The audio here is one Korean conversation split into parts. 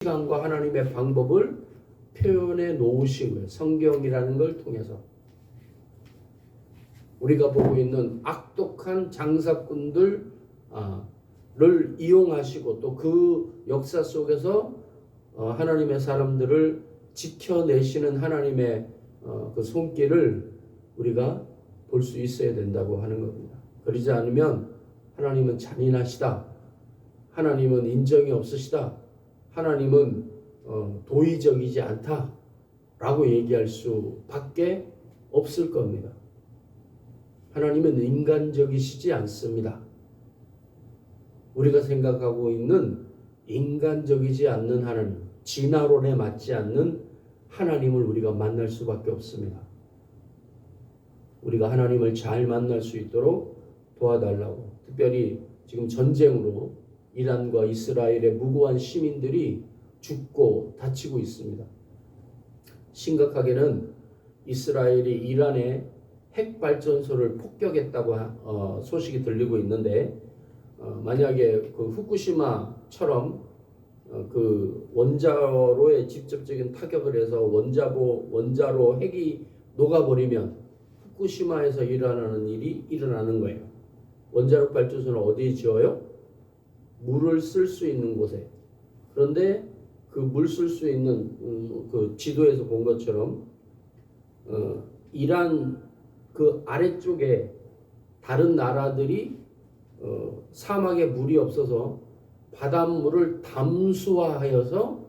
시간과 하나님의 방법을 표현해 놓으신 거예요. 성경이라는 걸 통해서. 우리가 보고 있는 악독한 장사꾼들을 이용하시고 또 그 역사 속에서 하나님의 사람들을 지켜내시는 하나님의 그 손길을 우리가 볼 수 있어야 된다고 하는 겁니다. 그러지 않으면 하나님은 잔인하시다. 하나님은 인정이 없으시다. 하나님은 도의적이지 않다라고 얘기할 수밖에 없을 겁니다. 하나님은 인간적이시지 않습니다. 우리가 생각하고 있는 인간적이지 않는 하나님, 진화론에 맞지 않는 하나님을 우리가 만날 수밖에 없습니다. 우리가 하나님을 잘 만날 수 있도록 도와달라고, 특별히 지금 전쟁으로 이란과 이스라엘의 무고한 시민들이 죽고 다치고 있습니다. 심각하게는 이스라엘이 이란의 핵발전소를 폭격했다고 소식이 들리고 있는데, 만약에 그 후쿠시마처럼 그 원자로에 직접적인 타격을 해서 원자로 핵이 녹아버리면 후쿠시마에서 일어나는 일이 일어나는 거예요. 원자력 발전소는 어디에 지어요? 물을 쓸 수 있는 곳에. 그런데 그 물 쓸 수 있는 그 지도에서 본 것처럼 이란 그 아래쪽에 다른 나라들이 사막에 물이 없어서 바닷물을 담수화하여서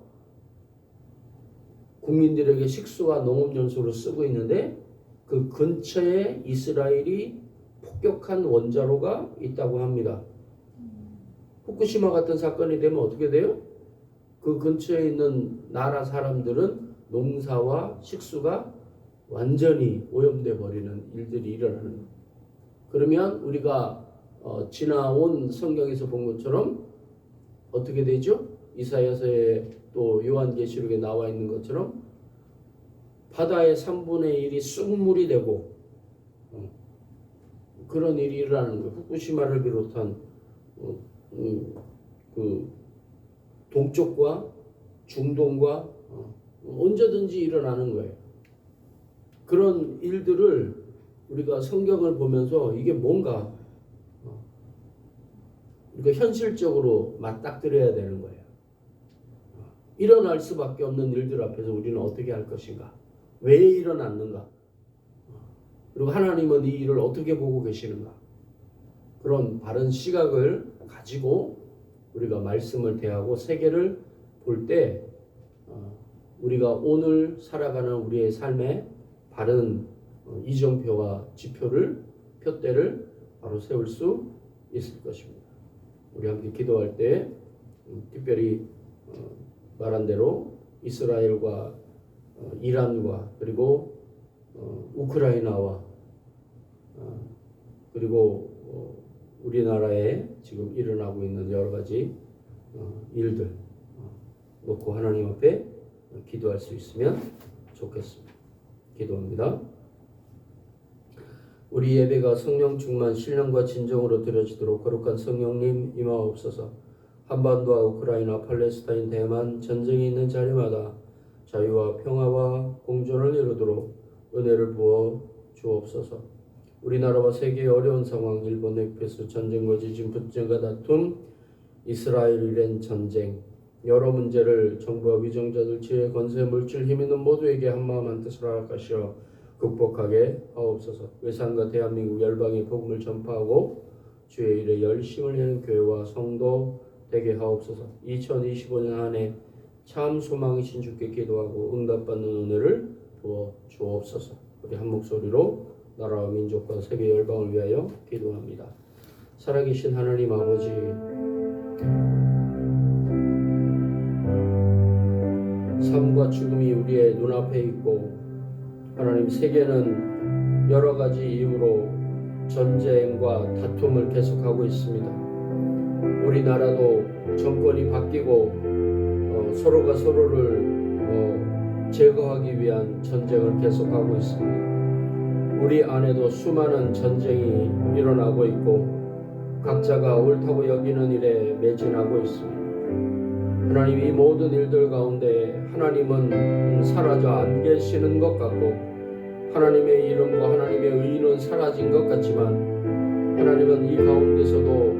국민들에게 식수와 농업연수로 쓰고 있는데, 그 근처에 이스라엘이 폭격한 원자로가 있다고 합니다. 후쿠시마 같은 사건이 되면 어떻게 돼요? 그 근처에 있는 나라 사람들은 농사와 식수가 완전히 오염돼 버리는 일들이 일어나는 거예요. 그러면 우리가 지나온 성경에서 본 것처럼 어떻게 되죠? 이사야서에 또 요한계시록에 나와 있는 것처럼 바다의 3분의 1이 쑥물이 되고 그런 일이 일어나는 거예요. 후쿠시마를 비롯한 그 동쪽과 중동과 언제든지 일어나는 거예요. 그런 일들을 우리가 성경을 보면서 이게 뭔가 우리가 현실적으로 맞닥뜨려야 되는 거예요. 일어날 수밖에 없는 일들 앞에서 우리는 어떻게 할 것인가? 왜 일어났는가? 그리고 하나님은 이 일을 어떻게 보고 계시는가? 그런 바른 시각을 가지고 우리가 말씀을 대하고 세계를 볼 때 우리가 오늘 살아가는 우리의 삶에 바른 이정표와 표대를 바로 세울 수 있을 것입니다. 우리 함께 기도할 때 특별히 말한 대로 이스라엘과 이란과 그리고 우크라이나와 그리고 우리나라에 지금 일어나고 있는 여러 가지 일들 놓고 하나님 앞에 기도할 수 있으면 좋겠습니다. 기도합니다. 우리 예배가 성령 충만 신령과 진정으로 드려지도록 거룩한 성령님 임하옵소서. 한반도와 우크라이나, 팔레스타인, 대만 전쟁이 있는 자리마다 자유와 평화와 공존을 이루도록 은혜를 부어 주옵소서. 우리나라와 세계의 어려운 상황, 일본 핵폐수, 전쟁과 지진, 분쟁과 다툼, 이스라엘 이란 전쟁, 여러 문제를 정부와 위정자들, 지혜, 건세, 물질, 힘 있는 모두에게 한마음 한뜻을 허락하시어 극복하게 하옵소서. 외상과 대한민국 열방의 복음을 전파하고 주의 일에 열심을 내는 교회와 성도 되게 하옵소서. 2025년 한 해 참 소망이신 주께 기도하고 응답받는 은혜를 부어 주옵소서. 우리 한 목소리로 나라와 민족과 세계 열방을 위하여 기도합니다. 살아계신 하나님 아버지, 삶과 죽음이 우리의 눈앞에 있고 하나님, 세계는 여러 가지 이유로 전쟁과 다툼을 계속하고 있습니다. 우리나라도 정권이 바뀌고 서로가 서로를 제거하기 위한 전쟁을 계속하고 있습니다. 우리 안에도 수많은 전쟁이 일어나고 있고 각자가 옳다고 여기는 일에 매진하고 있습니다. 하나님, 이 모든 일들 가운데 하나님은 사라져 안 계시는 것 같고 하나님의 이름과 하나님의 의는 사라진 것 같지만 하나님은 이 가운데서도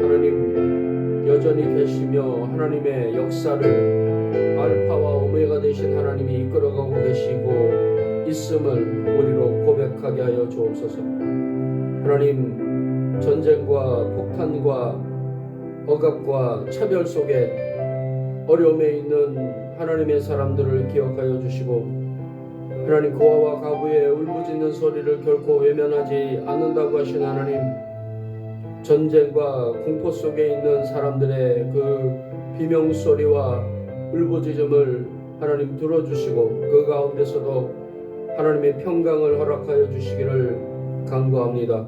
하나님 여전히 계시며 하나님의 역사를 알파와 오메가 되신 하나님이 이끌어가고 계시고 있음을 우리로 고백하게 하여 주옵소서. 하나님, 전쟁과 폭탄과 억압과 차별 속에 어려움에 있는 하나님의 사람들을 기억하여 주시고 하나님, 고아와 가부의 울부짖는 소리를 결코 외면하지 않는다고 하신 하나님, 전쟁과 공포 속에 있는 사람들의 그 비명소리와 울부짖음을 하나님 들어주시고 그 가운데서도 하나님의 평강을 허락하여 주시기를 간구합니다.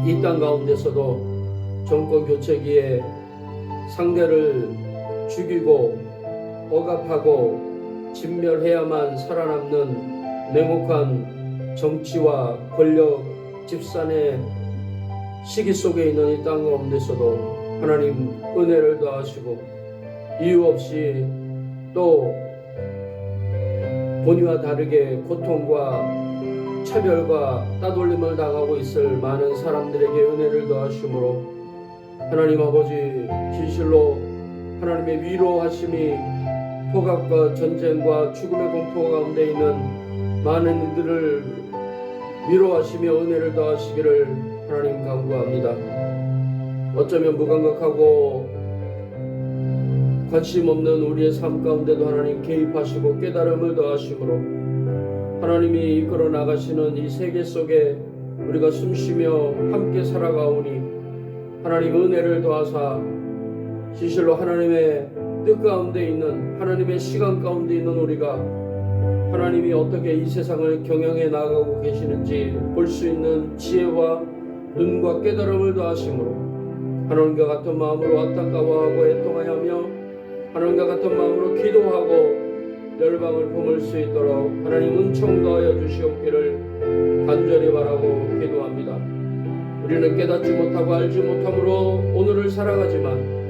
이 땅 가운데서도 정권 교체기에 상대를 죽이고 억압하고 진멸해야만 살아남는 냉혹한 정치와 권력 집산의 시기 속에 있는 이 땅 가운데서도 하나님 은혜를 더하시고 이유 없이 또 본의와 다르게 고통과 차별과 따돌림을 당하고 있을 많은 사람들에게 은혜를 더하심으로 하나님 아버지, 진실로 하나님의 위로하심이 폭압과 전쟁과 죽음의 공포 가운데 있는 많은 이들을 위로하시며 은혜를 더하시기를 하나님 간구합니다. 어쩌면 무감각하고 관심 없는 우리의 삶 가운데도 하나님 개입하시고 깨달음을 더하심으로 하나님이 이끌어 나가시는 이 세계 속에 우리가 숨쉬며 함께 살아가오니 하나님 은혜를 더하사 진실로 하나님의 뜻 가운데 있는 하나님의 시간 가운데 있는 우리가 하나님이 어떻게 이 세상을 경영해 나가고 계시는지 볼 수 있는 지혜와 눈과 깨달음을 더하심으로 하나님과 같은 마음으로 안타까워하고 애통하여며 하나님과 같은 마음으로 기도하고 열방을 품을 수 있도록 하나님 은총 더하여 주시옵기를 간절히 바라고 기도합니다. 우리는 깨닫지 못하고 알지 못함으로 오늘을 살아가지만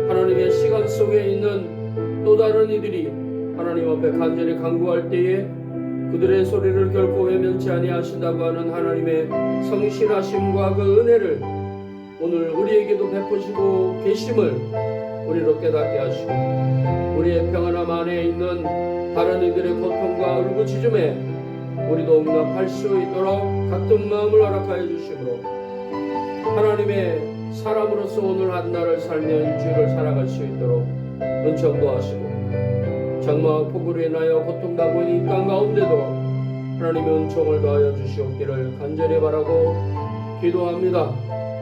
하나님의 시간 속에 있는 또 다른 이들이 하나님 앞에 간절히 간구할 때에 그들의 소리를 결코 외면치 아니하신다고 하는 하나님의 성실하심과 그 은혜를 오늘 우리에게도 베푸시고 계심을 우리로 깨닫게 하시고 우리의 평안함 안에 있는 다른 이들의 고통과 울부짖음에 우리도 응답할 수 있도록 같은 마음을 허락하여 주심으로 하나님의 사람으로서 오늘 한 날을 살며 일주일을 살아갈 수 있도록 은총도 하시고 장마와 폭우로 인하여 고통당하고 있는 이 땅 가운데도 하나님의 은총을 더하여 주시옵기를 간절히 바라고 기도합니다.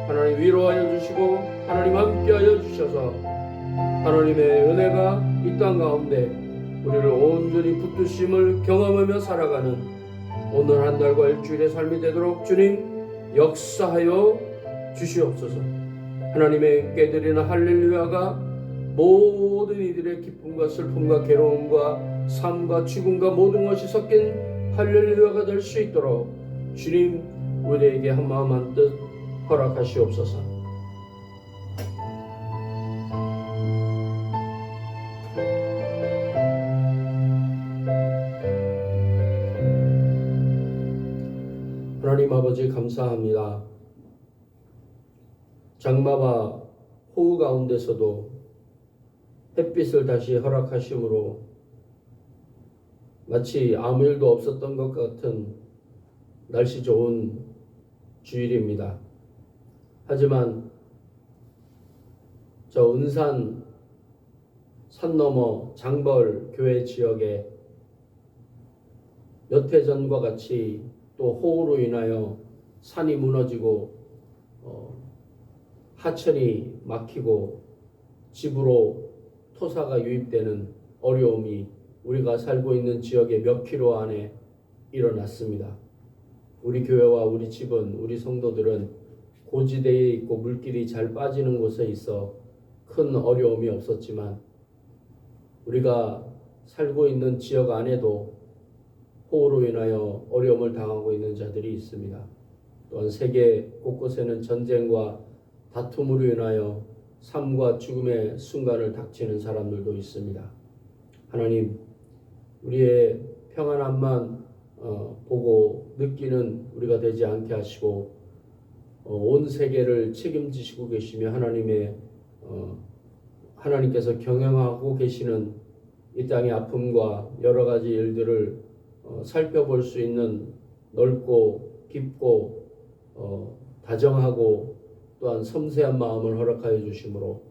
하나님 위로하여 주시고 하나님 함께하여 주셔서 하나님의 은혜가 이 땅 가운데 우리를 온전히 붙드심을 경험하며 살아가는 오늘 한 달과 일주일의 삶이 되도록 주님 역사하여 주시옵소서. 하나님의 깨드리는 할렐루야가 모든 이들의 기쁨과 슬픔과 괴로움과 삶과 죽음과 모든 것이 섞인 할렐루야가 될 수 있도록 주님 우리에게 한마음 한뜻 허락하시옵소서. 하나님 아버지 감사합니다. 장마와 호우 가운데서도 햇빛을 다시 허락하심으로 마치 아무 일도 없었던 것 같은 날씨 좋은 주일입니다. 하지만 저 은산 산 너머 장벌 교회 지역에 몇 해 전과 같이 또 호우로 인하여 산이 무너지고 하천이 막히고 집으로 토사가 유입되는 어려움이 우리가 살고 있는 지역의 몇 킬로 안에 일어났습니다. 우리 교회와 우리 집은 우리 성도들은 고지대에 있고 물길이 잘 빠지는 곳에 있어 큰 어려움이 없었지만 우리가 살고 있는 지역 안에도 호우로 인하여 어려움을 당하고 있는 자들이 있습니다. 또한 세계 곳곳에는 전쟁과 다툼으로 인하여 삶과 죽음의 순간을 닥치는 사람들도 있습니다. 하나님, 우리의 평안함만 보고 느끼는 우리가 되지 않게 하시고 온 세계를 책임지시고 계시며 하나님께서 경영하고 계시는 이 땅의 아픔과 여러 가지 일들을 살펴볼 수 있는 넓고 깊고 다정하고 또한 섬세한 마음을 허락하여 주시므로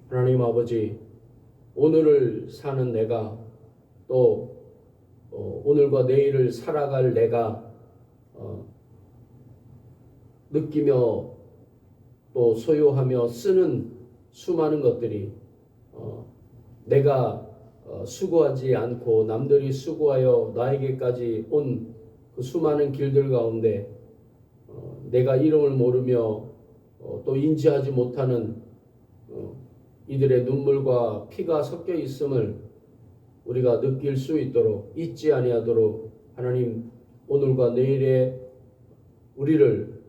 하나님 아버지, 오늘을 사는 내가 또 오늘과 내일을 살아갈 내가 느끼며 또 소유하며 쓰는 수많은 것들이 내가 수고하지 않고 남들이 수고하여 나에게까지 온 그 수많은 길들 가운데 내가 이름을 모르며 또 인지하지 못하는 이들의 눈물과 피가 섞여 있음을 우리가 느낄 수 있도록, 잊지 아니하도록 하나님, 오늘과 내일의 우리를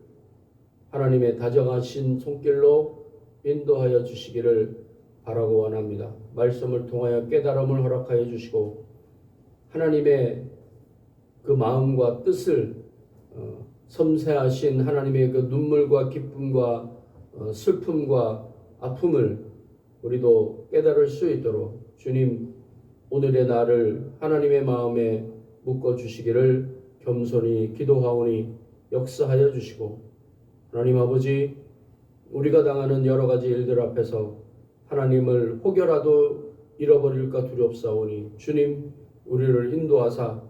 하나님의 다정하신 손길로 인도하여 주시기를 바라고 원합니다. 말씀을 통하여 깨달음을 허락하여 주시고 하나님의 그 마음과 뜻을 섬세하신 하나님의 그 눈물과 기쁨과 슬픔과 아픔을 우리도 깨달을 수 있도록 주님, 오늘의 나를 하나님의 마음에 묶어주시기를 겸손히 기도하오니 역사하여 주시고, 하나님 아버지, 우리가 당하는 여러 가지 일들 앞에서 하나님을 혹여라도 잃어버릴까 두렵사오니 주님, 우리를 인도하사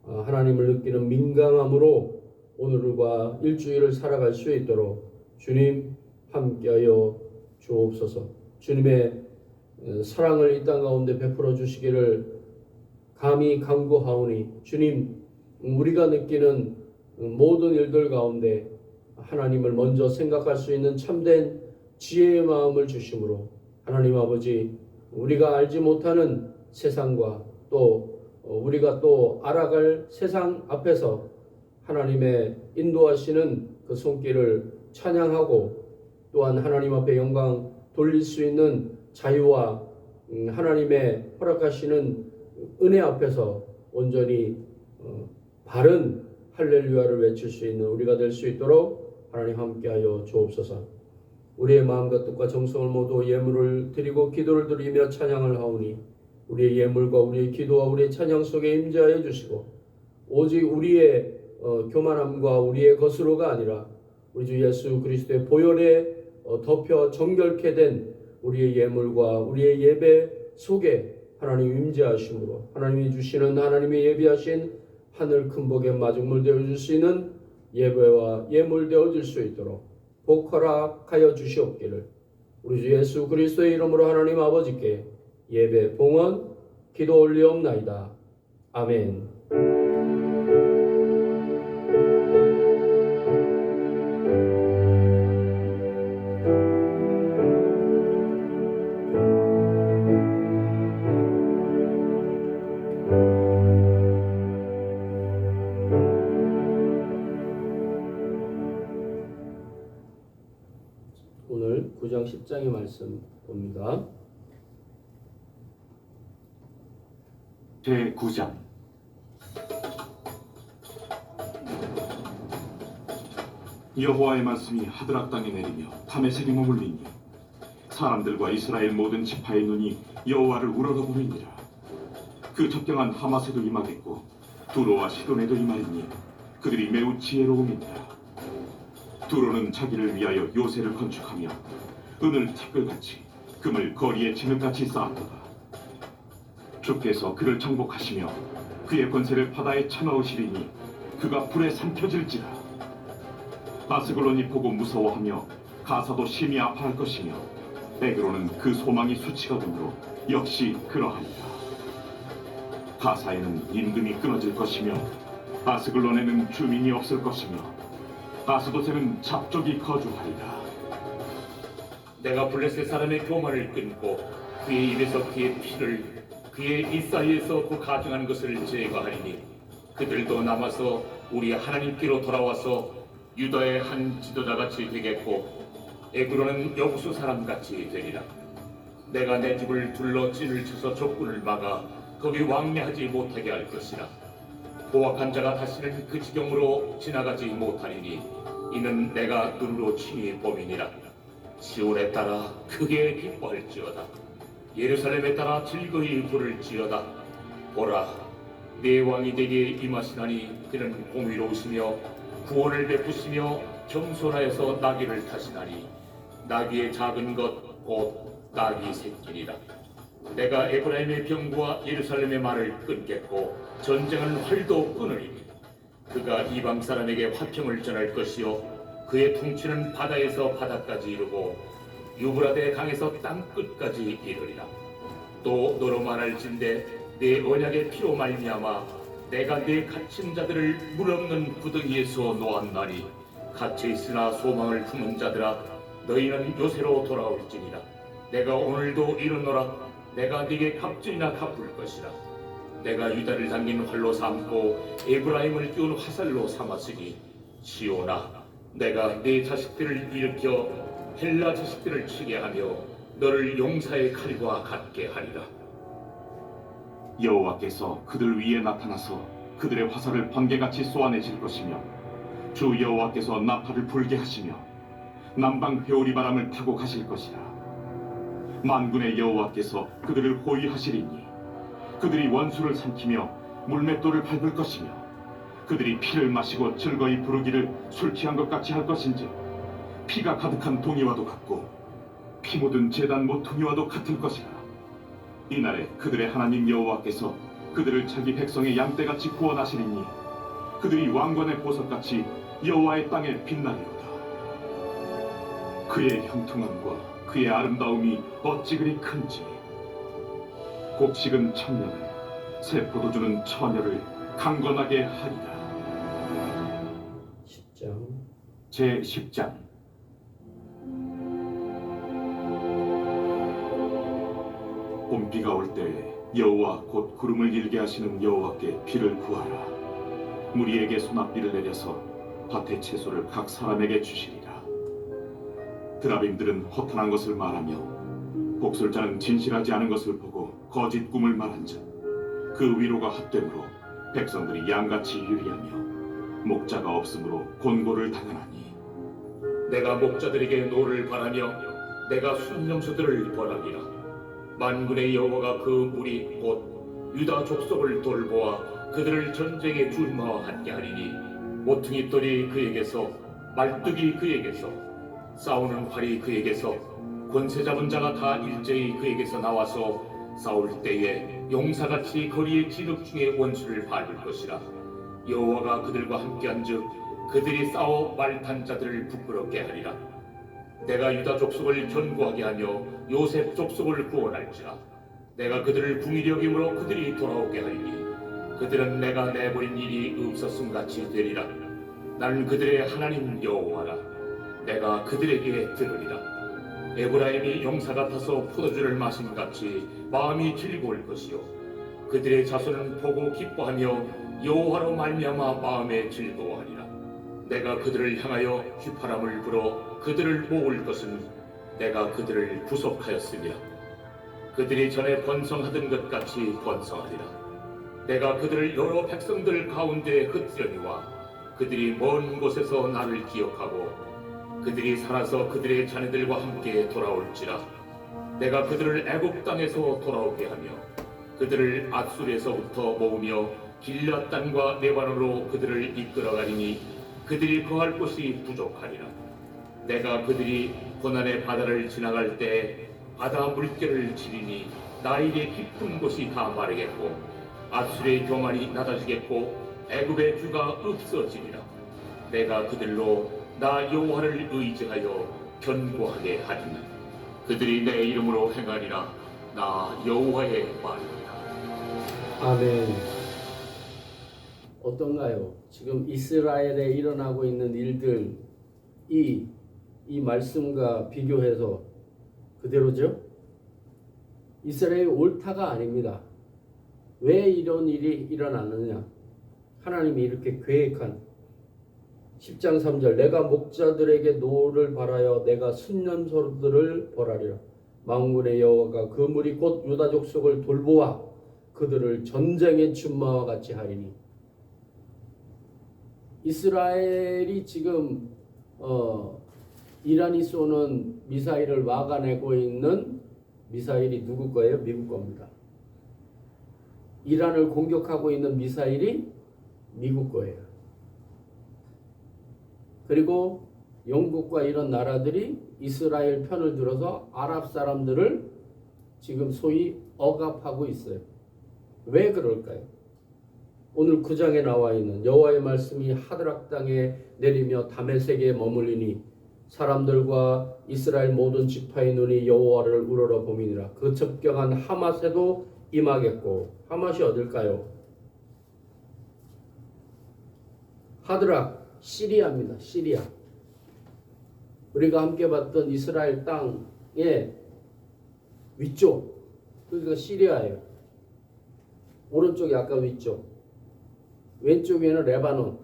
하나님을 느끼는 민감함으로 오늘과 일주일을 살아갈 수 있도록 주님 함께하여 주옵소서. 주님의 사랑을 이 땅 가운데 베풀어 주시기를 감히 간구하오니 주님, 우리가 느끼는 모든 일들 가운데 하나님을 먼저 생각할 수 있는 참된 지혜의 마음을 주심으로 하나님 아버지, 우리가 알지 못하는 세상과 또 우리가 또 알아갈 세상 앞에서 하나님의 인도하시는 그 손길을 찬양하고 또한 하나님 앞에 영광 돌릴 수 있는 자유와 하나님의 허락하시는 은혜 앞에서 온전히 바른 할렐루야를 외칠 수 있는 우리가 될 수 있도록 하나님 함께하여 주옵소서. 우리의 마음과 뜻과 정성을 모두 예물을 드리고 기도를 드리며 찬양을 하오니 우리의 예물과 우리의 기도와 우리의 찬양 속에 임재하여 주시고 오직 우리의 교만함과 우리의 것으로가 아니라 우리 주 예수 그리스도의 보혈에 덮여 정결케 된 우리의 예물과 우리의 예배 속에 하나님 임재하심으로 하나님이 주시는 하나님의 예비하신 하늘 큰 복의 마중물 되어줄 수 있는 예배와 예물 되어질 수 있도록 복 허락하여 주시옵기를 우리 주 예수 그리스도의 이름으로 하나님 아버지께 예배 봉헌 기도 올리옵나이다. 아멘. 오늘 9장 10장의 말씀 봅니다. 제9장 여호와의 말씀이 하드락 땅에 내리며 다메섹에 머물리니 사람들과 이스라엘 모든 지파의 눈이 여호와를 우러러보느니라. 그 적경한 하마세도 임하겠고 두로와 시돈에도 임하리니 그들이 매우 지혜로움이니라. 두로는 자기를 위하여 요새를 건축하며 은을 티끌같이 금을 거리에 진흙같이 쌓았도다. 주께서 그를 정복하시며 그의 권세를 바다에 쳐넣으시리니 그가 불에 삼켜질지라. 아스글론이 보고 무서워하며 가사도 심히 아파할 것이며 에그로는 그 소망이 수치거든으로 역시 그러하리라. 가사에는 임금이 끊어질 것이며 아스글론에는 주민이 없을 것이며 아스돗에는 잡족이 거주하리라. 내가 블레셋 사람의 교만을 끊고 그의 입에서 그의 피를 그의 입 사이에서 그 가증하는 것을 제거하리니 그들도 남아서 우리 하나님께로 돌아와서 유다의 한 지도자같이 되겠고 에그로는 여부수 사람같이 되리라. 내가 내 집을 둘러 찐을 쳐서 적군을 막아 거기 왕래하지 못하게 할 것이라. 포악한 자가 다시는 그 지경으로 지나가지 못하리니 이는 내가 눈으로 친히 범이니라. 시온에 따라 크게 기뻐할지어다. 예루살렘에 따라 즐거이 부를지어다. 보라, 내 왕이 내게 임하시나니 그는 공의로우시며 구원을 베푸시며 겸손하여서 나귀를 타시나니 나귀의 작은 것 곧 나귀 새끼니라. 내가 에브라임의 병부와 예루살렘의 말을 끊겠고 전쟁은 활도 끊으리니 그가 이방 사람에게 화평을 전할 것이요 그의 통치는 바다에서 바다까지 이르고 유브라데 강에서 땅 끝까지 이르리라. 또 너로 말할진대 내 언약의 피로 말미암아 내가 내 갇힌 자들을 물 없는 구덩이에서 놓았나니 갇혀 있으나 소망을 품은 자들아 너희는 요새로 돌아올지니라. 내가 오늘도 이르노라. 내가 네게 값질이나 갚을 것이라. 내가 유다를 당긴 활로 삼고 에브라임을 끼운 화살로 삼았으니 시온아, 내가 네 자식들을 일으켜 헬라 자식들을 치게 하며 너를 용사의 칼과 같게 하리라. 여호와께서 그들 위에 나타나서 그들의 화살을 번개같이 쏘아내실 것이며 주 여호와께서 나팔을 불게 하시며 남방 회오리 바람을 타고 가실 것이라. 만군의 여호와께서 그들을 호위하시리니 그들이 원수를 삼키며 물맷돌을 밟을 것이며 그들이 피를 마시고 즐거이 부르기를 술 취한 것 같이 할 것인지 피가 가득한 동이와도 같고 피 묻은 제단 모퉁이와도 같을 것이라. 이날에 그들의 하나님 여호와께서 그들을 자기 백성의 양떼같이 구원하시리니 그들이 왕관의 보석같이 여호와의 땅에 빛나리로다. 그의 형통함과 그의 아름다움이 어찌 그리 큰지 곡식은 천년을 새 포도주는 처녀를 강건하게 하리라. 10장. 제 10장. 봄비가 올 때에 여호와 곧 구름을 일게 하시는 여호와께 비를 구하라. 무리에게 소낙비를 내려서 밭의 채소를 각 사람에게 주시리라. 드라빔들은 허탄한 것을 말하며 복술자는 진실하지 않은 것을 보고 거짓 꿈을 말한즉 그 위로가 헛되므로 백성들이 양같이 유리하며 목자가 없으므로 곤고를 당하나니 내가 목자들에게 노를 바라며 내가 순명수들을 벌하리라. 만군의 여호와가 그 무리 곧 유다 족속을 돌보아 그들을 전쟁에 준마하게 하리니 모퉁이 돌이 그에게서 말뚝이 그에게서 싸우는 활이 그에게서 권세 잡은 자가 다 일제히 그에게서 나와서 싸울 때에 용사같이 거리의 진흙 중에 원수를 밟을 것이라. 여호와가 그들과 함께한즉 그들이 싸워 말탄 자들을 부끄럽게 하리라. 내가 유다 족속을 견고하게 하며 요셉 족속을 구원할지라. 내가 그들을 궁히 여김으로 그들이 돌아오게 하리니 그들은 내가 내버린 일이 없었음 같이 되리라. 나는 그들의 하나님 여호와라. 내가 그들에게 들으리라. 에브라임이 용사 같아서 포도주를 마신 같이 마음이 즐거울 것이요 그들의 자손은 보고 기뻐하며 여호와로 말미암아 마음에 즐거워하리라. 내가 그들을 향하여 휘파람을 불어 그들을 모을 것은 내가 그들을 구속하였음이라. 그들이 전에 번성하던 것 같이 번성하리라. 내가 그들을 여러 백성들 가운데 흩으려니와 그들이 먼 곳에서 나를 기억하고 그들이 살아서 그들의 자녀들과 함께 돌아올지라. 내가 그들을 애굽 땅에서 돌아오게 하며 그들을 앗술에서부터 모으며 길앗 땅과 레바논으로 그들을 이끌어가리니 그들이 거할 곳이 부족하리라. 내가 그들이 고난의 바다를 지나갈 때 바다 물결을 치리니 나일의 깊은 곳이 다 마르겠고 앗술의 교만이 낮아지겠고 애굽의 뷰가 없어지리라. 내가 그들로 나 여호와를 의지하여 견고하게 하리니 그들이 내 이름으로 행하리라. 나 여호와의 말이다. 아멘. 어떤가요? 지금 이스라엘에 일어나고 있는 일들 이 말씀과 비교해서 그대로죠? 이스라엘이 옳다가 아닙니다. 왜 이런 일이 일어나느냐? 하나님이 이렇게 계획한 10장 3절 내가 목자들에게 노를 바라여 내가 순념소들을 벌하리라. 만군의 여호와가 그 무리 곧 유다 족속을 돌보아 그들을 전쟁의 준마와 같이 하리니. 이스라엘이 지금 이란이 쏘는 미사일을 막아내고 있는 미사일이 누구 거예요? 미국 겁니다. 이란을 공격하고 있는 미사일이 미국 거예요. 그리고 영국과 이런 나라들이 이스라엘 편을 들어서 아랍 사람들을 지금 소위 억압하고 있어요. 왜 그럴까요? 오늘 9장에 나와 있는 여호와의 말씀이 하드락 땅에 내리며 다메섹에 머물리니 사람들과 이스라엘 모든 지파의 눈이 여호와를 우러러 봄이니라. 그 접경한 하맛에도 임하겠고. 하맛이 어딜까요? 하드락 시리아입니다. 시리아. 우리가 함께 봤던 이스라엘 땅의 위쪽, 그러니까 시리아예요. 오른쪽이 아까 위쪽, 왼쪽에는 레바논,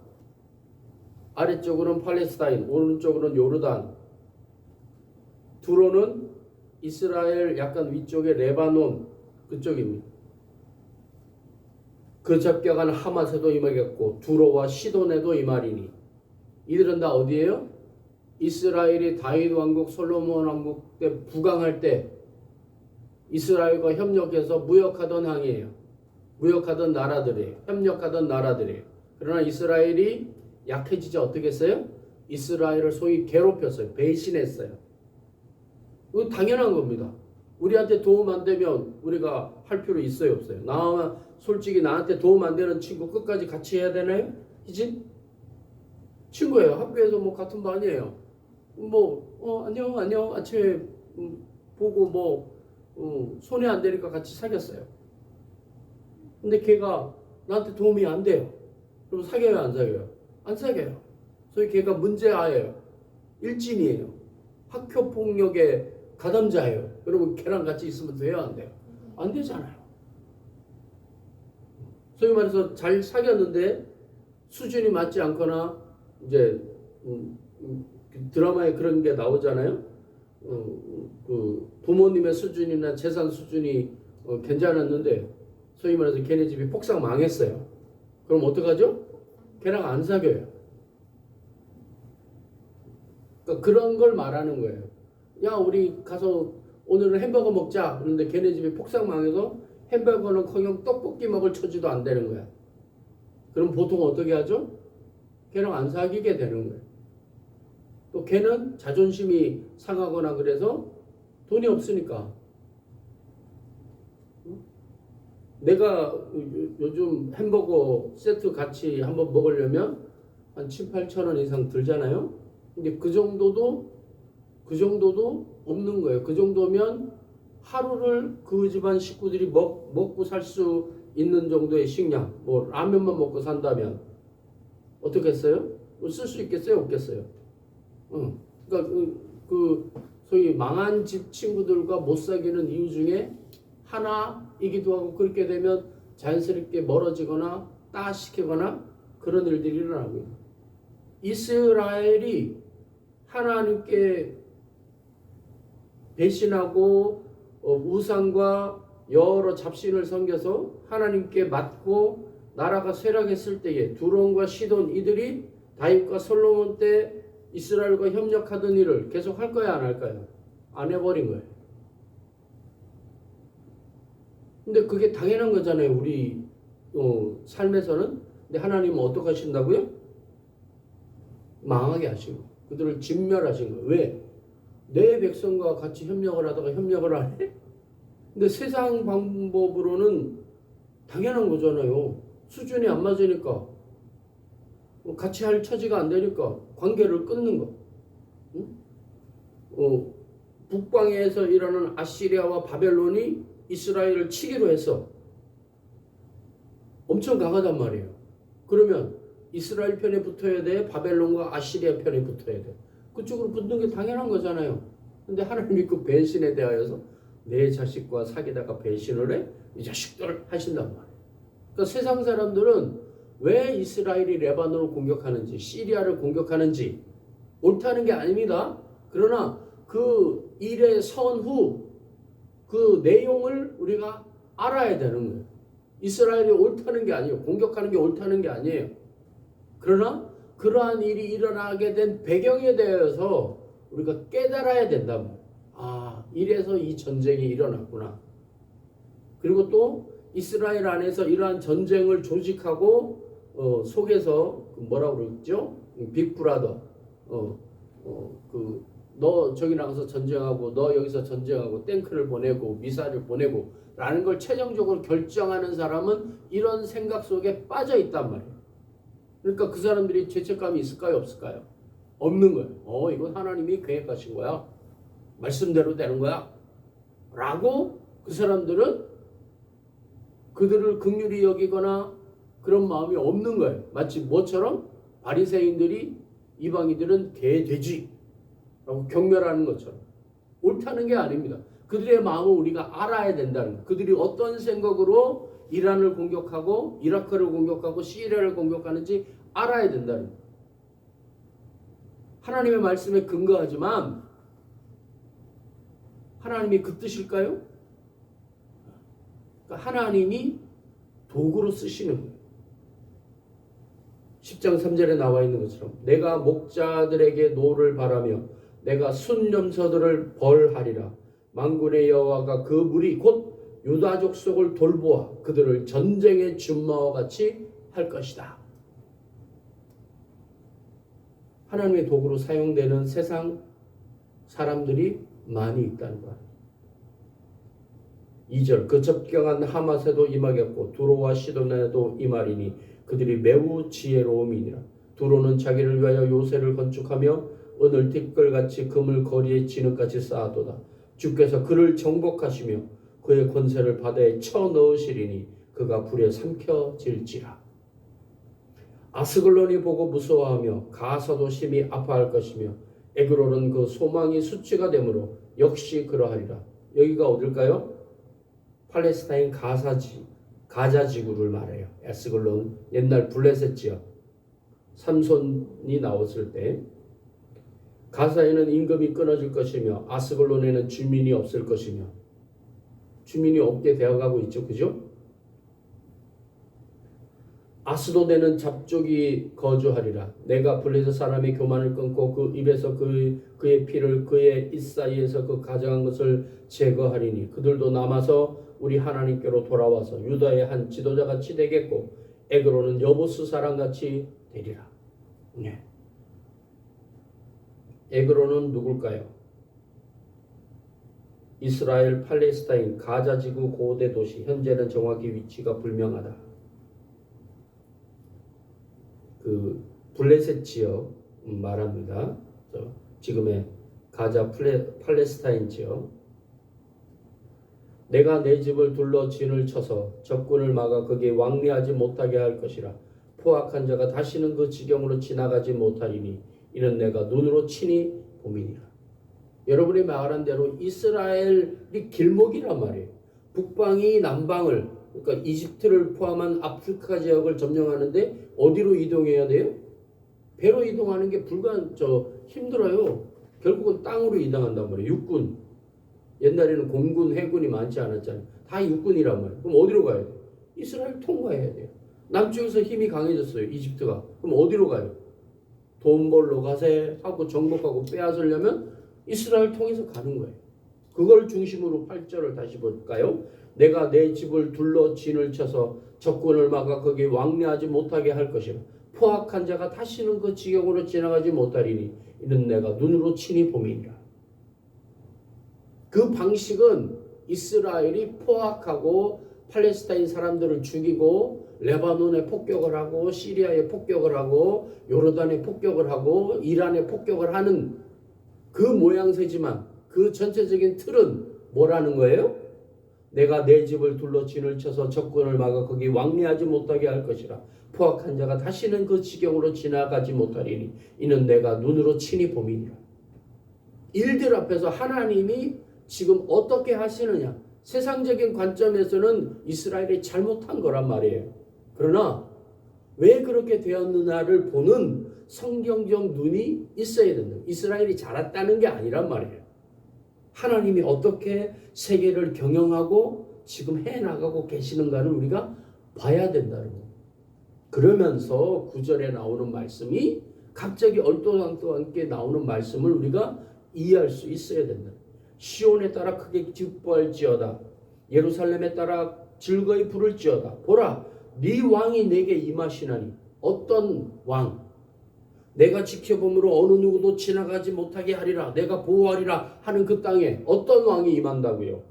아래쪽으로는 팔레스타인, 오른쪽으로는 요르단, 두로는 이스라엘 약간 위쪽에 레바논 그쪽입니다. 그 접경한 하맛에도 임하겠고 두로와 시돈에도 임하리니. 이들은 다 어디예요? 이스라엘이 다윗 왕국, 솔로몬 왕국 때 부강할 때 이스라엘과 협력해서 무역하던 항이에요. 무역하던 나라들이에요. 협력하던 나라들이에요. 그러나 이스라엘이 약해지자 어떻게 했어요? 이스라엘을 소위 괴롭혔어요. 배신했어요. 이거 당연한 겁니다. 우리한테 도움 안 되면 우리가 할 필요 있어요, 없어요? 솔직히 나한테 도움 안 되는 친구 끝까지 같이 해야 되나요? 그치? 친구예요. 학교에서 뭐 같은 반이에요. 안녕 아침에 보고 손해 안 되니까 같이 사귀었어요. 근데 걔가 나한테 도움이 안 돼요. 그럼 사귀어요, 안 사귀어요? 안 사귀어요. 소위 걔가 문제아예요. 일진이에요. 학교 폭력의 가담자예요. 여러분 걔랑 같이 있으면 돼요, 안 돼요? 안 되잖아요. 소위 말해서 잘 사귀었는데 수준이 맞지 않거나 이제 드라마에 그런 게 나오잖아요. 그 부모님의 수준이나 재산 수준이 괜찮았는데 소위 말해서 걔네 집이 폭삭 망했어요. 그럼 어떡하죠? 걔랑 안 사귀어요. 그러니까 그런 걸 말하는 거예요. 야, 우리 가서 오늘은 햄버거 먹자. 그런데 걔네 집이 폭삭 망해서 햄버거는커녕 떡볶이 먹을 처지도 안 되는 거야. 그럼 보통 어떻게 하죠? 걔랑 안 사귀게 되는 거예요. 또 걔는 자존심이 상하거나 그래서 돈이 없으니까. 내가 요즘 햄버거 세트 같이 한번 먹으려면 한 7, 8천 원 이상 들잖아요. 근데 그 정도도 없는 거예요. 그 정도면 하루를 그 집안 식구들이 먹고 살 수 있는 정도의 식량, 뭐 라면만 먹고 산다면 어떻게 했어요? 쓸 수 있겠어요? 없겠어요? 그러니까 그 소위 망한 집 친구들과 못 사귀는 이유 중에 하나이기도 하고, 그렇게 되면 자연스럽게 멀어지거나 따시키거나 그런 일들이 일어나고요. 이스라엘이 하나님께 배신하고 우상과 여러 잡신을 섬겨서 하나님께 맞고 나라가 쇠락했을 때에 두론과 시돈 이들이 다윗과 솔로몬 때 이스라엘과 협력하던 일을 계속 할 거야, 안 할까요? 안 해버린 거예요. 근데 그게 당연한 거잖아요, 우리 삶에서는. 근데 하나님은 어떻게 하신다고요? 망하게 하시고 그들을 진멸하신 거예요. 왜? 내 백성과 같이 협력을 하다가 협력을 안 해? 근데 세상 방법으로는 당연한 거잖아요. 수준이 안 맞으니까, 같이 할 처지가 안 되니까 관계를 끊는 거. 북방에서 일어나는 아시리아와 바벨론이 이스라엘을 치기로 해서 엄청 강하단 말이에요. 그러면 이스라엘 편에 붙어야 돼? 바벨론과 아시리아 편에 붙어야 돼? 그쪽으로 붙는 게 당연한 거잖아요. 근데 하나님이 그 배신에 대하여서 내 자식과 사귀다가 배신을 해? 이 자식들 하신단 말이에요. 그러니까 세상 사람들은 왜 이스라엘이 레바논을 공격하는지, 시리아를 공격하는지 옳다는 게 아닙니다. 그러나 그 일의 선후 그 내용을 우리가 알아야 되는 거예요. 이스라엘이 옳다는 게 아니에요. 공격하는 게 옳다는 게 아니에요. 그러나 그러한 일이 일어나게 된 배경에 대해서 우리가 깨달아야 된다. 아, 이래서 이 전쟁이 일어났구나. 그리고 또 이스라엘 안에서 이러한 전쟁을 조직하고 속에서 뭐라고 그러죠? 빅브라더. 너 저기 나가서 전쟁하고 너 여기서 전쟁하고 탱크를 보내고 미사일을 보내고 라는 걸 최종적으로 결정하는 사람은 이런 생각 속에 빠져 있단 말이에요. 그러니까 그 사람들이 죄책감이 있을까요? 없을까요? 없는 거예요. 이건 하나님이 계획하신 거야. 말씀대로 되는 거야. 라고 그 사람들은 그들을 긍휼히 여기거나 그런 마음이 없는 거예요. 마치 뭐처럼 바리새인들이 이방인들은 개, 돼지 라고 경멸하는 것처럼. 옳다는 게 아닙니다. 그들의 마음을 우리가 알아야 된다는 거예요. 그들이 어떤 생각으로 이란을 공격하고 이라크를 공격하고 시리아를 공격하는지 알아야 된다는 거예요. 하나님의 말씀에 근거하지만 하나님이 그 뜻일까요? 그러니까 하나님이 도구로 쓰시는 거예요. 10장 3절에 나와 있는 것처럼 내가 목자들에게 노를 바라며 내가 순념서들을 벌하리라. 만군의 여호와가 그 무리 곧 유다 족속을 돌보아 그들을 전쟁의 준마와 같이 할 것이다. 하나님의 도구로 사용되는 세상 사람들이 많이 있다는 거예요. 2절 그 접경한 하맛에도 임하겠고 두로와 시돈에도 임하리니 그들이 매우 지혜로움이니라. 두로는 자기를 위하여 요새를 건축하며 은을 티끌같이 금을 거리에 진흙같이 쌓아도다. 주께서 그를 정복하시며 그의 권세를 바다에 쳐넣으시리니 그가 불에 삼켜질지라. 아스글론이 보고 무서워하며 가사도 심히 아파할 것이며 에그론은 그 소망이 수치가 되므로 역시 그러하리라. 여기가 어딜까요? 팔레스타인 가자 지구를 말해요. 에스글론 옛날 블레셋 지역. 삼손이 나왔을 때 가사에는 임금이 끊어질 것이며 아스글론에는 주민이 없을 것이며 주민이 없게 되어가고 있죠. 그죠? 아스도데는 잡족이 거주하리라. 내가 블레셋 사람의 교만을 끊고 그 입에서 그의 피를 그의 입 사이에서 그 가장한 것을 제거하리니 그들도 남아서 우리 하나님께로 돌아와서 유다의 한 지도자같이 되겠고 에그로는 여보스 사람같이 되리라. 네. 에그로는 누굴까요? 이스라엘 팔레스타인 가자지구 고대 도시. 현재는 정확히 위치가 불명하다. 그 블레셋 지역 말합니다. 지금의 가자 팔레스타인 지역. 내가 내 집을 둘러 진을 쳐서 적군을 막아 거기에 왕래하지 못하게 할 것이라. 포악한 자가 다시는 그 지경으로 지나가지 못하리니 이는 내가 눈으로 친히 봄이니라. 여러분이 말한 대로 이스라엘이 길목이란 말이에요. 북방이 남방을, 그러니까 이집트를 포함한 아프리카 지역을 점령하는데 어디로 이동해야 돼요? 배로 이동하는 게 힘들어요. 결국은 땅으로 이동한단 말이에요. 육군. 옛날에는 공군, 해군이 많지 않았잖아요. 다 육군이란 말이에요. 그럼 어디로 가야 돼요? 이스라엘 통과해야 돼요. 남쪽에서 힘이 강해졌어요. 이집트가. 그럼 어디로 가요? 돈 벌러 가세 하고 정복하고 빼앗으려면 이스라엘 통해서 가는 거예요. 그걸 중심으로 8절을 다시 볼까요? 내가 내 집을 둘러 진을 쳐서 적군을 막아 거기 왕래하지 못하게 할 것이라. 포악한 자가 다시는 그 지경으로 지나가지 못하리니 이는 내가 눈으로 친히 봄이니라. 그 방식은 이스라엘이 포악하고 팔레스타인 사람들을 죽이고 레바논에 폭격을 하고 시리아에 폭격을 하고 요르단에 폭격을 하고 이란에 폭격을 하는 그 모양새지만 그 전체적인 틀은 뭐라는 거예요? 내가 내 집을 둘러 진을 쳐서 적군을 막아 거기 왕래하지 못하게 할 것이라. 포악한 자가 다시는 그 지경으로 지나가지 못하리니 이는 내가 눈으로 친히 봄이니라. 일들 앞에서 하나님이 지금 어떻게 하시느냐. 세상적인 관점에서는 이스라엘이 잘못한 거란 말이에요. 그러나 왜 그렇게 되었느냐를 보는 성경적 눈이 있어야 된다. 이스라엘이 자랐다는 게 아니란 말이에요. 하나님이 어떻게 세계를 경영하고 지금 해나가고 계시는가를 우리가 봐야 된다는 거예요. 그러면서 9절에 나오는 말씀이 갑자기 얼토당토하게 나오는 말씀을 우리가 이해할 수 있어야 된다. 시온에 따라 크게 기뻐할지어다. 예루살렘에 따라 즐거이 부를지어다. 보라, 네 왕이 내게 임하시나니. 어떤 왕? 내가 지켜봄으로 어느 누구도 지나가지 못하게 하리라. 내가 보호하리라 하는 그 땅에 어떤 왕이 임한다고요?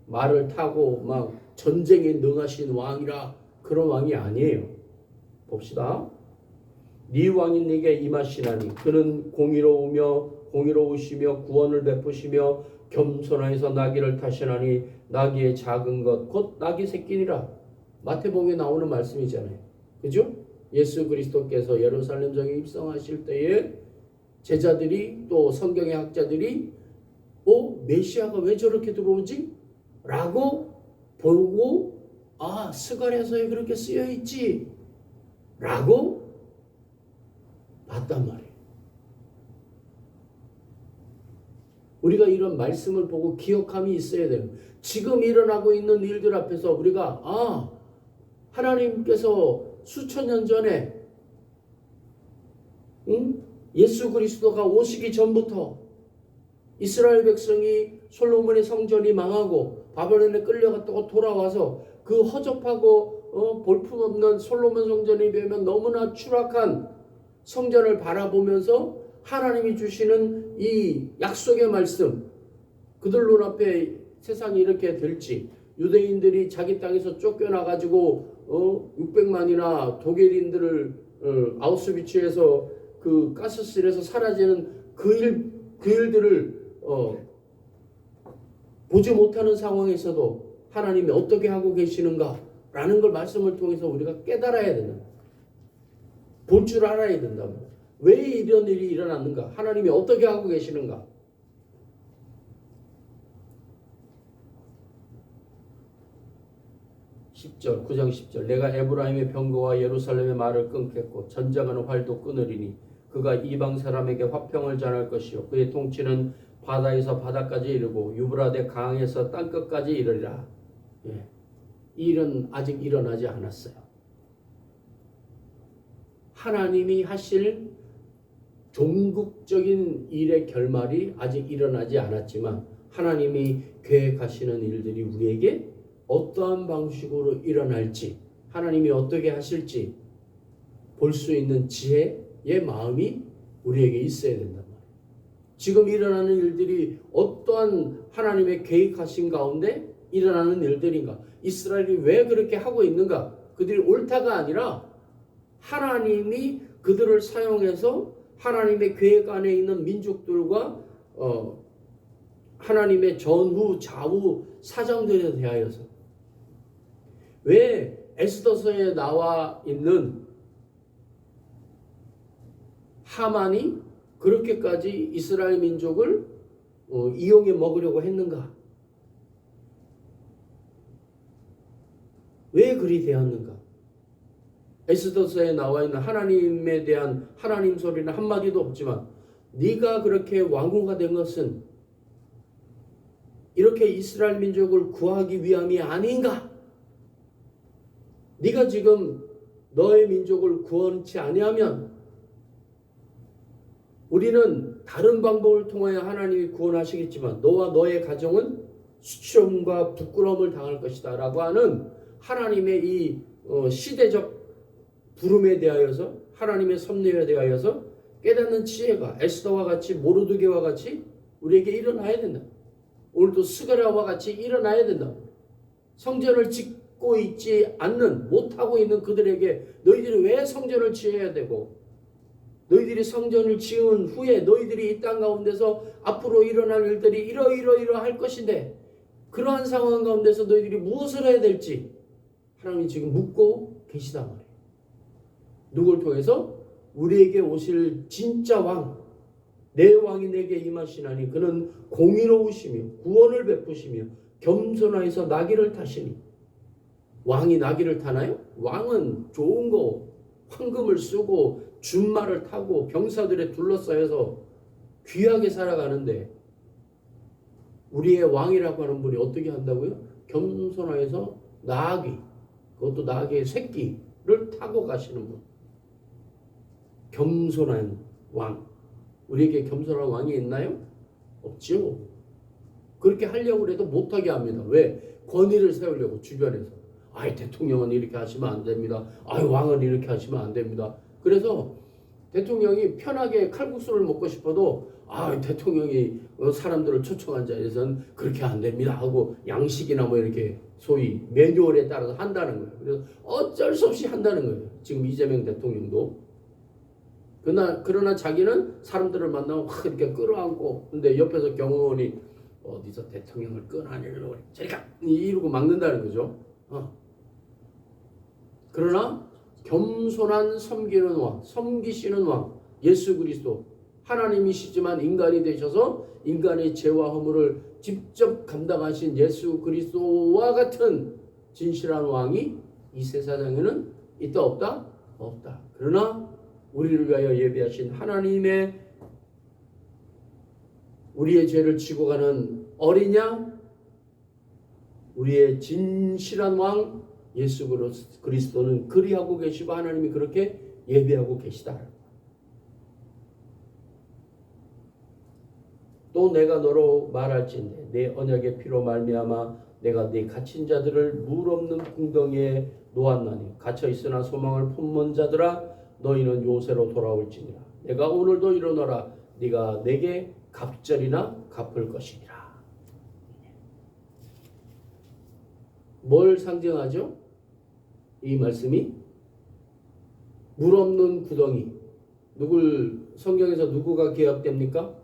말을 타고 막 전쟁에 능하신 왕이라 그런 왕이 아니에요. 봅시다. 네 왕이 네게 임하시나니 그는 공의로우시며 구원을 베푸시며 겸손하여서 나귀를 타시나니 나귀의 작은 것 곧 나귀 새끼니라. 마태복음에 나오는 말씀이잖아요. 그죠? 예수 그리스도께서 예루살렘 성에 입성하실 때에 제자들이 또 성경의 학자들이 메시아가 왜 저렇게 들어오지? 라고 보고 스가랴서에 그렇게 쓰여있지 라고 봤단 말이에요. 우리가 이런 말씀을 보고 기억함이 있어야 돼요. 지금 일어나고 있는 일들 앞에서 우리가 하나님께서 수천 년 전에 예수 그리스도가 오시기 전부터 이스라엘 백성이 솔로몬의 성전이 망하고 바벨론에 끌려갔다고 돌아와서 그 허접하고 볼품없는 솔로몬 성전이 되면 너무나 추락한 성전을 바라보면서 하나님이 주시는 이 약속의 말씀, 그들 눈앞에 세상이 이렇게 될지, 유대인들이 자기 땅에서 쫓겨나가지고 600만이나 독일인들을 아우슈비츠에서 그 가스실에서 사라지는 그 일들을 보지 못하는 상황에서도 하나님이 어떻게 하고 계시는가라는 걸 말씀을 통해서 우리가 깨달아야 된다. 볼 줄 알아야 된다. 왜 이런 일이 일어났는가? 하나님이 어떻게 하고 계시는가? 10절, 9장 10절. 내가 에브라임의 병거와 예루살렘의 말을 끊겠고 전쟁하는 활도 끊으리니 그가 이방 사람에게 화평을 전할 것이요 그의 통치는 바다에서 바다까지 이르고 유브라데 강에서 땅끝까지 이르리라. 이 일은 아직 일어나지 않았어요. 하나님이 하실 종국적인 일의 결말이 아직 일어나지 않았지만 하나님이 계획하시는 일들이 우리에게 어떠한 방식으로 일어날지, 하나님이 어떻게 하실지 볼 수 있는 지혜의 마음이 우리에게 있어야 된단 말이에요. 지금 일어나는 일들이 어떠한 하나님의 계획하신 가운데 일어나는 일들인가? 이스라엘이 왜 그렇게 하고 있는가? 그들이 옳다가 아니라 하나님이 그들을 사용해서 하나님의 계획 안에 있는 민족들과 하나님의 전후 좌우 사정들에 대하여서, 왜 에스더서에 나와 있는 하만이 그렇게까지 이스라엘 민족을 이용해 먹으려고 했는가? 왜 그리 되었는가? 에스더서에 나와 있는 하나님에 대한 하나님 소리는 한마디도 없지만 네가 그렇게 왕후가 된 것은 이렇게 이스라엘 민족을 구하기 위함이 아닌가? 네가 지금 너의 민족을 구원치 아니하면 우리는 다른 방법을 통하여 하나님이 구원하시겠지만 너와 너의 가정은 수치움과 부끄러움을 당할 것이다 라고 하는 하나님의 이 시대적 부름에 대하여서, 하나님의 섭리에 대하여서 깨닫는 지혜가 에스더와 같이, 모르드게와 같이 우리에게 일어나야 된다. 오늘도 스가랴와 같이 일어나야 된다. 성전을 짓고 있지 않는, 못하고 있는 그들에게 너희들이 왜 성전을 지어야 되고, 너희들이 성전을 지은 후에 너희들이 이 땅 가운데서 앞으로 일어날 일들이 이러할 것인데 그러한 상황 가운데서 너희들이 무엇을 해야 될지 하나님이 지금 묻고 계시단 말이에요. 누굴 통해서? 우리에게 오실 진짜 왕, 내 왕이 내게 임하시나니 그는 공의로우시며 구원을 베푸시며 겸손하여서 나귀를 타시니. 왕이 나귀를 타나요? 왕은 좋은 거 황금을 쓰고 준말을 타고 병사들에 둘러싸여서 귀하게 살아가는데 우리의 왕이라고 하는 분이 어떻게 한다고요? 겸손하여서 나귀, 그것도 나귀의 새끼를 타고 가시는 분. 겸손한 왕. 우리에게 겸손한 왕이 있나요? 없죠. 그렇게 하려고 해도 못하게 합니다. 왜? 권위를 세우려고 주변에서. 아이, 대통령은 이렇게 하시면 안 됩니다. 아이, 왕은 이렇게 하시면 안 됩니다. 그래서 대통령이 편하게 칼국수를 먹고 싶어도 대통령이 사람들을 초청한 자리에서는 그렇게 안 됩니다 하고 양식이나 뭐 이렇게 소위 매뉴얼에 따라서 한다는 거예요. 그래서 어쩔 수 없이 한다는 거예요. 지금 이재명 대통령도. 그러나 자기는 사람들을 만나면 확 이렇게 끌어안고, 근데 옆에서 경호원이 어디서 대통령을 끌어안으려고 저리가 이러고 막는다는 거죠. 그러나 겸손한 섬기는 왕, 섬기시는 왕, 예수 그리스도, 하나님이시지만 인간이 되셔서 인간의 죄와 허물을 직접 감당하신 예수 그리스도와 같은 진실한 왕이 이 세상에는 있다 없다? 없다. 그러나 우리를 위하여 예비하신 하나님의 우리의 죄를 지고 가는 어린 양, 우리의 진실한 왕 예수 그리스도는 그리하고 계시고 하나님이 그렇게 예비하고 계시다. 또 내가 너로 말할진대 내 언약의 피로 말미암아 내가 네 갇힌 자들을 물 없는 궁덩이에 놓았나니 갇혀 있으나 소망을 품는 자들아 너희는 요새로 돌아올지니라. 내가 오늘도 일어나라 네가 내게 갑절이나 갚을 것이니라. 뭘 상징하죠? 이 말씀이 물 없는 구덩이. 성경에서 누구가 기억됩니까?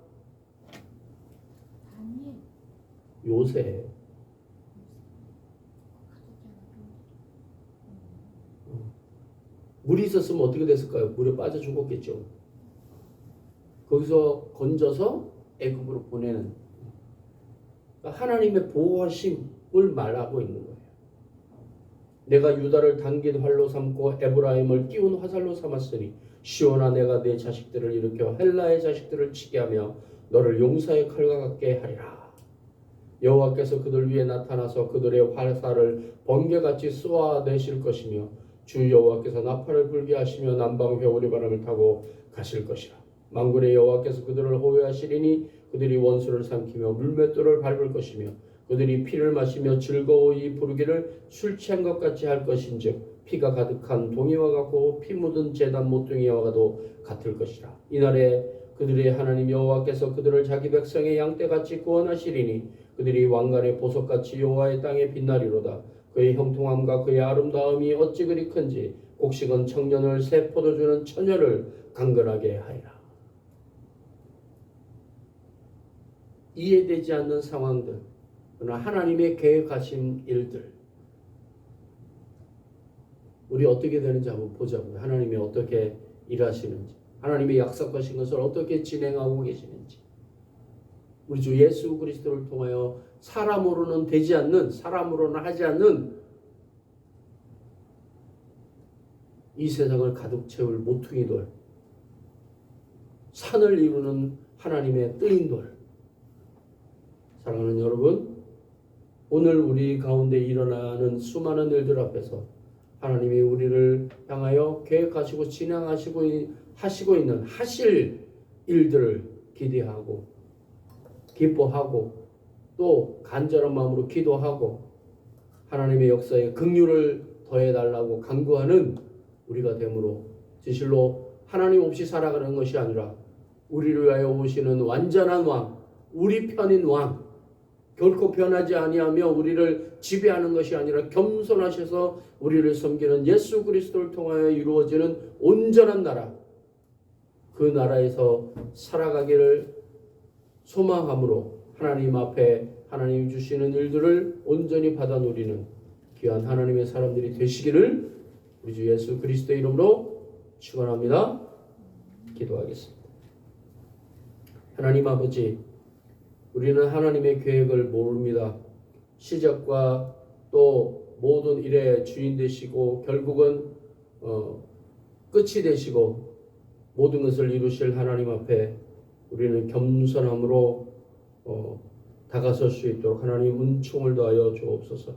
요새. 물이 있었으면 어떻게 됐을까요? 물에 빠져 죽었겠죠. 거기서 건져서 애굽으로 보내는, 그러니까 하나님의 보호하심을 말하고 있는 거예요. 내가 유다를 당긴 활로 삼고 에브라임을 띄운 화살로 삼았으니 시온아 내가 내 자식들을 일으켜 헬라의 자식들을 치게 하며 너를 용사의 칼과 같게 하리라. 여호와께서 그들 위에 나타나서 그들의 화살을 번개같이 쏘아내실 것이며 주 여호와께서 나팔을 불게 하시며 남방 회오리 바람을 타고 가실 것이라. 만군의 여호와께서 그들을 호위하시리니 그들이 원수를 삼키며 물맷돌을 밟을 것이며 그들이 피를 마시며 즐거이 부르기를 술 취한 것 같이 할 것인즉 피가 가득한 동이와 같고 피 묻은 제단 모퉁이와 같도 같을 것이라. 이날에 그들의 하나님 여호와께서 그들을 자기 백성의 양떼같이 구원하시리니 그들이 왕관의 보석같이 여호와의 땅에 빛나리로다. 그의 형통함과 그의 아름다움이 어찌 그리 큰지 곡식은 청년을 새 포도주는 처녀를 강건하게 하리라. 이해되지 않는 상황들, 그러나 하나님의 계획하신 일들, 우리 어떻게 되는지 한번 보자고요. 하나님이 어떻게 일하시는지, 하나님이 약속하신 것을 어떻게 진행하고 계시는지. 우리 주 예수 그리스도를 통하여 사람으로는 되지 않는, 사람으로는 하지 않는 이 세상을 가득 채울 모퉁이 돌, 산을 이루는 하나님의 뜨인 돌. 사랑하는 여러분, 오늘 우리 가운데 일어나는 수많은 일들 앞에서 하나님이 우리를 향하여 계획하시고 하시고 있는 하실 일들을 기대하고 기뻐하고 또 간절한 마음으로 기도하고 하나님의 역사에 긍휼을 더해달라고 간구하는 우리가 되므로 진실로 하나님 없이 살아가는 것이 아니라 우리를 위하여 오시는 완전한 왕, 우리 편인 왕, 결코 변하지 아니하며 우리를 지배하는 것이 아니라 겸손하셔서 우리를 섬기는 예수 그리스도를 통하여 이루어지는 온전한 나라, 그 나라에서 살아가기를 소망함으로 하나님 앞에 하나님 주시는 일들을 온전히 받아 누리는 귀한 하나님의 사람들이 되시기를 우리 주 예수 그리스도의 이름으로 축원합니다. 기도하겠습니다. 하나님 아버지, 우리는 하나님의 계획을 모릅니다. 시작과 또 모든 일의 주인 되시고 결국은 끝이 되시고 모든 것을 이루실 하나님 앞에 우리는 겸손함으로 다가설 수 있도록 하나님 은총을 더하여 주옵소서.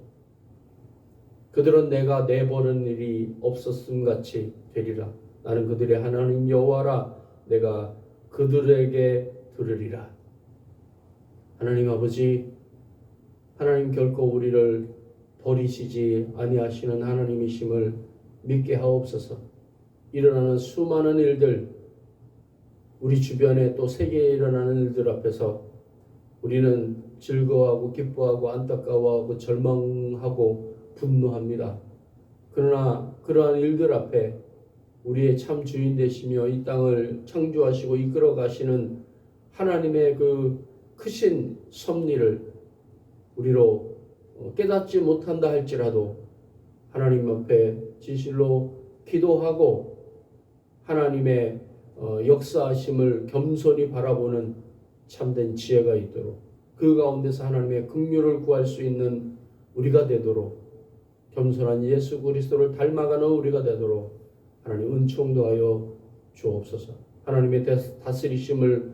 그들은 내가 내버린 일이 없었음 같이 되리라. 나는 그들의 하나님 여호와라. 내가 그들에게 들으리라. 하나님 아버지, 하나님 결코 우리를 버리시지 아니하시는 하나님이심을 믿게 하옵소서. 일어나는 수많은 일들, 우리 주변에 또 세계에 일어나는 일들 앞에서 우리는 즐거워하고 기뻐하고 안타까워하고 절망하고 분노합니다. 그러나 그러한 일들 앞에 우리의 참 주인 되시며 이 땅을 창조하시고 이끌어 가시는 하나님의 그 크신 섭리를 우리로 깨닫지 못한다 할지라도 하나님 앞에 진실로 기도하고 하나님의 역사하심을 겸손히 바라보는 참된 지혜가 있도록 그 가운데서 하나님의 긍휼을 구할 수 있는 우리가 되도록 겸손한 예수 그리스도를 닮아가는 우리가 되도록 하나님 은총 더하여 주옵소서. 하나님의 다스리심을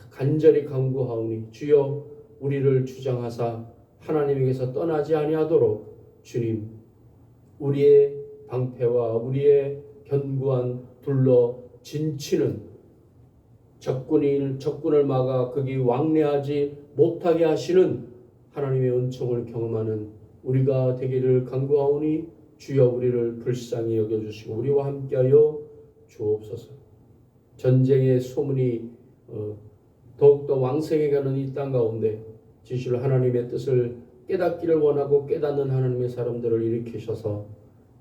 간절히 간구하오니 주여 우리를 주장하사 하나님에게서 떠나지 아니하도록 주님 우리의 방패와 우리의 견고한 둘러 진치는 적군을 막아 거기 왕래하지 못하게 하시는 하나님의 은총을 경험하는 우리가 되기를 간구하오니 주여 우리를 불쌍히 여겨주시고 우리와 함께하여 주옵소서. 전쟁의 소문이 더욱더 왕성해가는 이 땅 가운데 진실로 하나님의 뜻을 깨닫기를 원하고 깨닫는 하나님의 사람들을 일으키셔서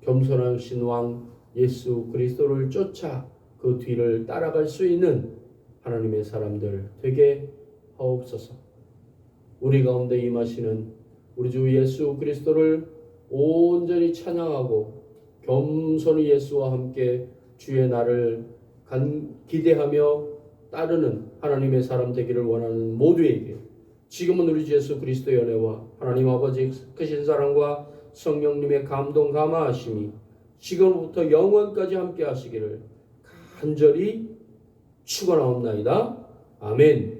겸손하신 왕 예수 그리스도를 쫓아 그 뒤를 따라갈 수 있는 하나님의 사람들 되게 하옵소서. 우리 가운데 임하시는 우리 주 예수 그리스도를 온전히 찬양하고 겸손히 예수와 함께 주의 날을 기대하며 따르는 하나님의 사람 되기를 원하는 모두에게 지금은 우리 주 예수 그리스도의 은혜와 하나님 아버지 크신 사랑과 성령님의 감동 감화하심이 지금부터 영원까지 함께 하시기를 간절히 축원하옵나이다. 아멘.